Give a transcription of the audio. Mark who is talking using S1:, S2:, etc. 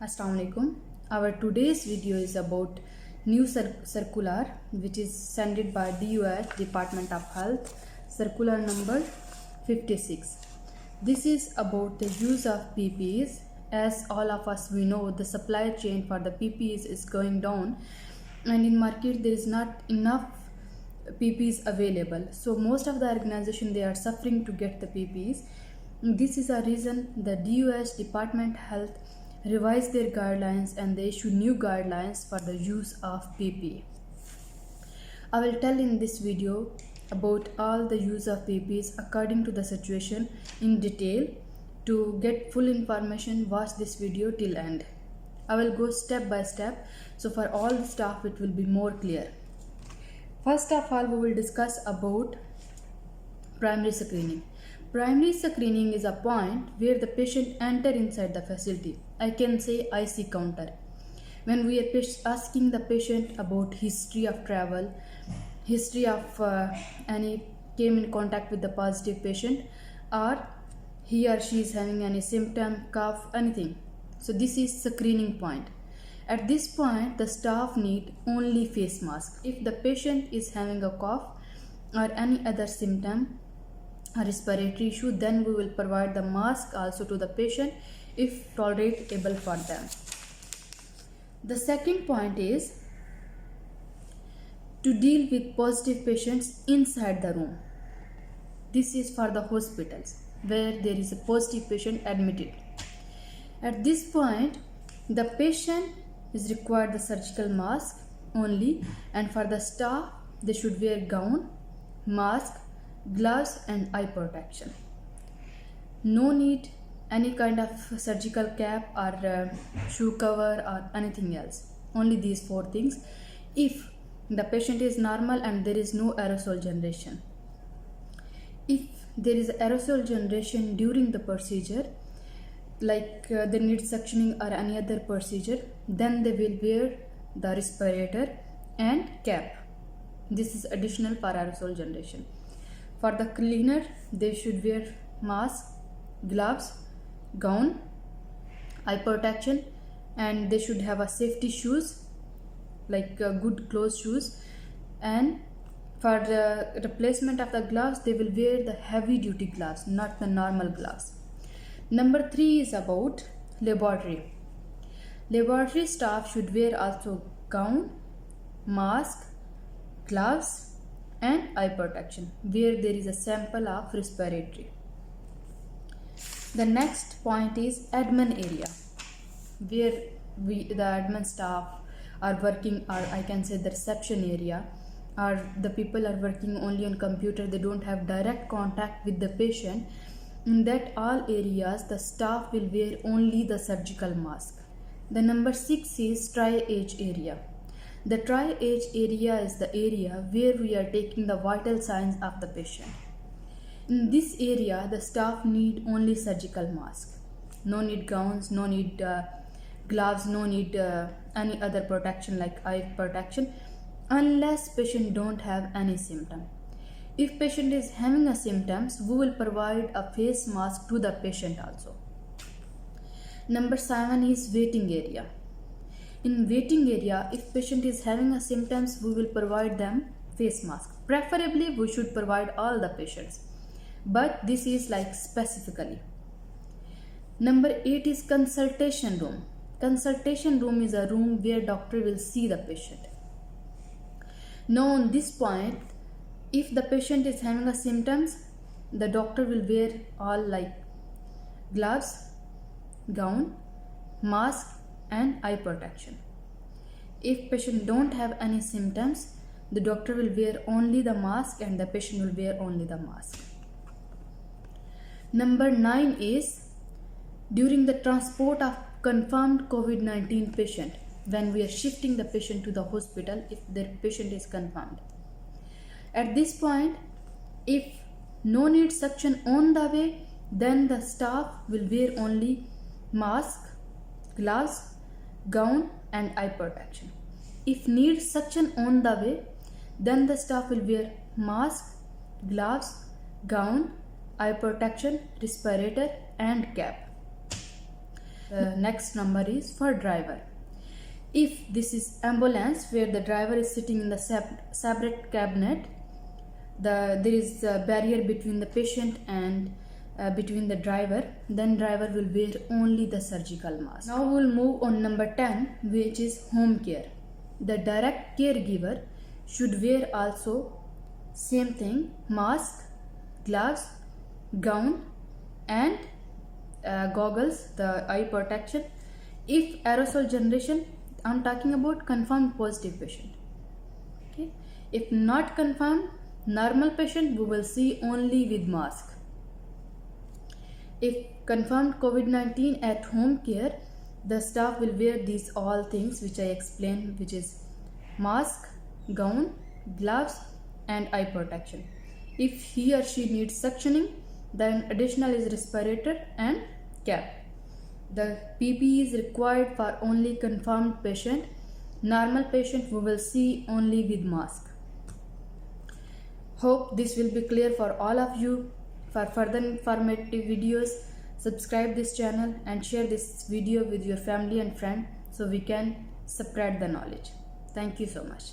S1: Assalamu alaikum. Our today's video is about new circular which is sent by DUH Department of Health, circular number 56. This is about the use of PPEs. As all of us we know, the supply chain for the PPEs is going down, and in market there is not enough PPEs available. So most of the organization they are suffering to get the PPEs. This is a reason the DUH Department Health revised their guidelines and they issue new guidelines for the use of PPE. I will tell in this video about all the use of PPEs according to the situation in detail. To get full information, watch this video till end. I will go step by step, so for all the staff it will be more clear. First of all, we will discuss about primary screening. Primary screening is a point where the patient enter inside the facility. I can say IC counter. When we are asking the patient about history of travel, history of any came in contact with the positive patient, or he or she is having any symptom, cough, anything. So this is screening point. At this point, the staff need only face mask. If the patient is having a cough or any other symptom, a respiratory issue, then we will provide the mask also to the patient if tolerable for them. The second point is to deal with positive patients inside the room. This is for the hospitals where there is a positive patient admitted. At this point, the patient is required the surgical mask only, and for the staff they should wear gown, mask, gloves and eye protection. No need any kind of surgical cap or shoe cover or anything else. Only these four things if the patient is normal and there is no aerosol generation. If there is aerosol generation during the procedure, like they need suctioning or any other procedure, then they will wear the respirator and cap. This is additional for aerosol generation. For the cleaner, they should wear mask, gloves, gown, eye protection, and they should have a safety shoes, like good closed shoes. And for the replacement of the gloves, they will wear the heavy duty gloves, not the normal gloves. Number 3 is about laboratory. Laboratory staff should wear also gown, mask, gloves and eye protection where there is a sample of respiratory. The next point is admin area, where the admin staff are working, or I can say the reception area, or the people are working only on computer, they don't have direct contact with the patient. In that all areas the staff will wear only the surgical mask. The number 6 is tri-age area. The tri-age area is the area where we are taking the vital signs of the patient. In this area, the staff need only surgical mask. No need gowns, no need gloves, no need any other protection like eye protection, unless patient don't have any symptom. If patient is having a symptoms, we will provide a face mask to the patient also. Number 7 is waiting area. In waiting area, if patient is having a symptoms, we will provide them face mask. Preferably, we should provide all the patients, but this is like specifically. Number 8 is consultation room. Consultation room is a room where doctor will see the patient. Now on this point, if the patient is having a symptoms, the doctor will wear all like gloves, gown, mask and eye protection. If patient don't have any symptoms, the doctor will wear only the mask and the patient will wear only the mask. Number 9 is during the transport of confirmed COVID-19 patient, when we are shifting the patient to the hospital if the patient is confirmed. At this point, if no need suction on the way, then the staff will wear only mask, gloves, gown and eye protection. If need suction on the way, then the staff will wear mask, gloves, gown, eye protection, respirator and cap. next number is for driver. If this is ambulance where the driver is sitting in the separate cabinet, there is a barrier between the patient and between the driver, then driver will wear only the surgical mask. Now we will move on number 10, which is home care. The direct caregiver should wear also same thing, mask, gloves, gown and goggles, the eye protection. If aerosol generation, I'm talking about confirmed positive patient. Okay. If not confirmed, normal patient we will see only with mask. If confirmed COVID-19 at home care, the staff will wear these all things which I explained, which is mask, gown, gloves and eye protection. If he or she needs suctioning, then additional is respirator and cap. The PPE is required for only confirmed patient. Normal patient we will see only with mask. Hope this will be clear for all of you. For further informative videos, subscribe this channel and share this video with your family and friend so we can spread the knowledge. Thank you so much.